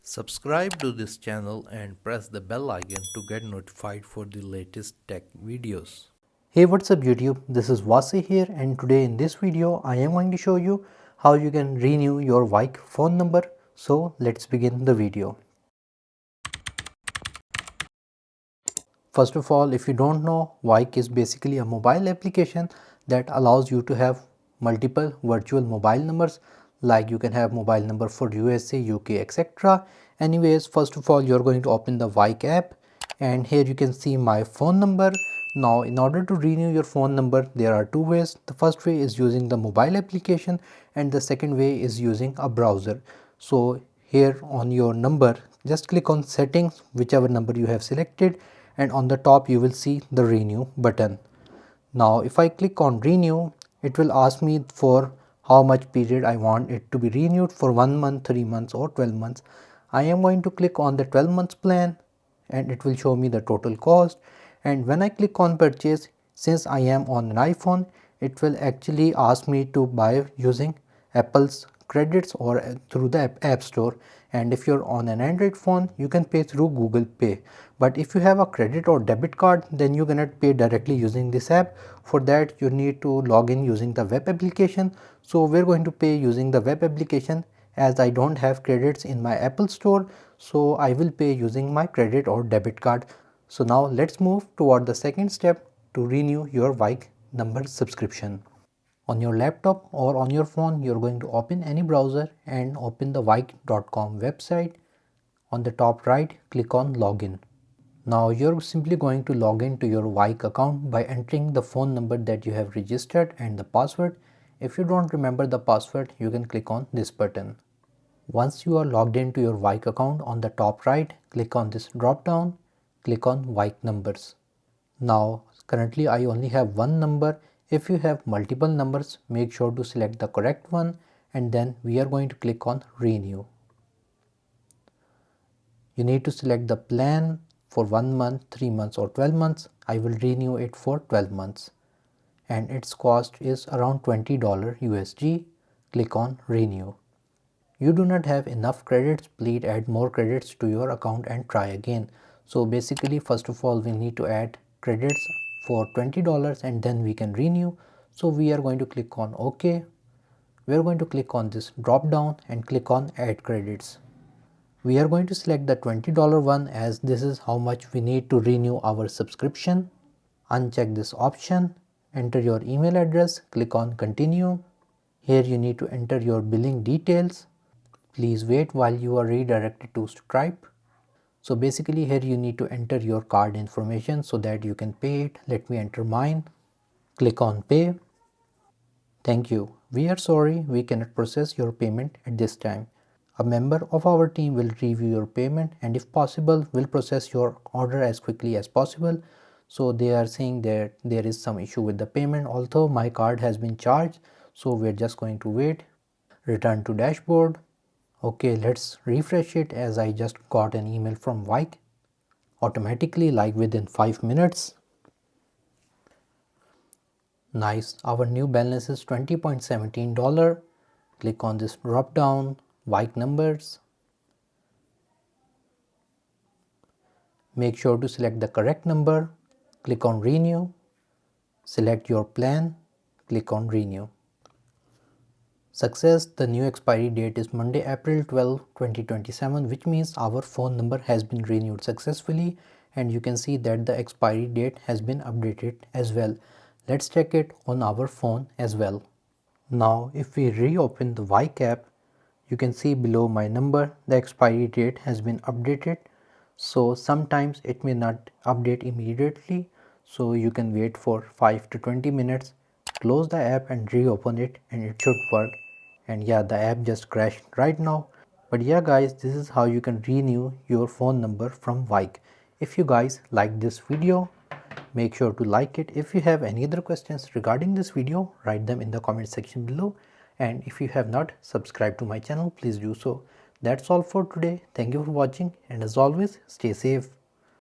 Subscribe to this channel and press the bell icon to get notified for the latest tech videos. Hey, what's up YouTube? This is Wasay here, and today in this video I am going to show you how you can renew your Vyke phone number. So let's begin the video. First of all, if you don't know, Vyke is basically a mobile application that allows you to have multiple virtual mobile numbers, like you can have mobile number for USA, UK, etc. Anyways, first of all, you're going to open the Vyke app, and here you can see my phone number. Now, in order to renew your phone number, there are two ways. The first way is using the mobile application, and the second way is using a browser. So here on your number, just click on settings, whichever number you have selected, and on the top you will see the renew button. Now if I click on renew, it will ask me for how much period I want it to be renewed, for 1 month, 3 months or 12 months. I am going to click on the 12 months plan, and it will show me the total cost. And when I click on purchase, since I am on an iPhone, it will actually ask me to buy using Apple's credits or through the app store. And if you're on an Android phone, you can pay through Google Pay. But if you have a credit or debit card, then you cannot pay directly using this app. For that you need to log in using the web application. So we're going to pay using the web application, as I don't have credits in my Apple store, so I will pay using my credit or debit card. So now let's move toward the second step to renew your Vyke number subscription. On your laptop or on your phone, you're going to open any browser and open the Vyke.com website. On the top right, click on login. Now you're simply going to log in to your Vyke account by entering the phone number that you have registered and the password. If you don't remember the password, you can click on this button. Once you are logged into your Vyke account, on the top right, click on this drop down, click on Vyke numbers. Now currently I only have one number. If you have multiple numbers, make sure to select the correct one, and then we are going to click on renew. You need to select the plan for 1 month, 3 months or 12 months. I will renew it for 12 months and its cost is around $20 USD. Click on renew. You do not have enough credits, please add more credits to your account and try again. So basically, first of all, we need to add credits for $20 and then we can renew. So we are going to click on OK. We are going to click on this drop down and click on add credits. We are going to select the $20 one, as this is how much we need to renew our subscription. Uncheck this option, enter your email address, click on continue. Here you need to enter your billing details. Please wait while you are redirected to Stripe. So basically here you need to enter your card information so that you can pay it. Let me enter mine. Click on pay. Thank you. We are sorry we cannot process your payment at this time. A member of our team will review your payment and if possible will process your order as quickly as possible. So they are saying that there is some issue with the payment, although my card has been charged. So we're just going to wait. Return to dashboard. Okay, let's refresh it, as I just got an email from Vyke automatically, like within 5 minutes. Nice, our new balance is $20.17. Click on this drop down, Vyke numbers. Make sure to select the correct number. Click on renew. Select your plan. Click on renew. Success, the new expiry date is Monday, April 12, 2027, which means our phone number has been renewed successfully, and you can see that the expiry date has been updated as well. Let's check it on our phone as well. Now if we reopen the Vyke app, you can see below my number the expiry date has been updated. So sometimes it may not update immediately, so you can wait for 5 to 20 minutes, close the app and reopen it, and it should work. And yeah, the app just crashed right now. But yeah guys, this is how you can renew your phone number from Vyke. If you guys like this video, make sure to like it. If you have any other questions regarding this video, write them in the comment section below. And if you have not subscribed to my channel, please do so. That's all for today. Thank you for watching, and as always, stay safe.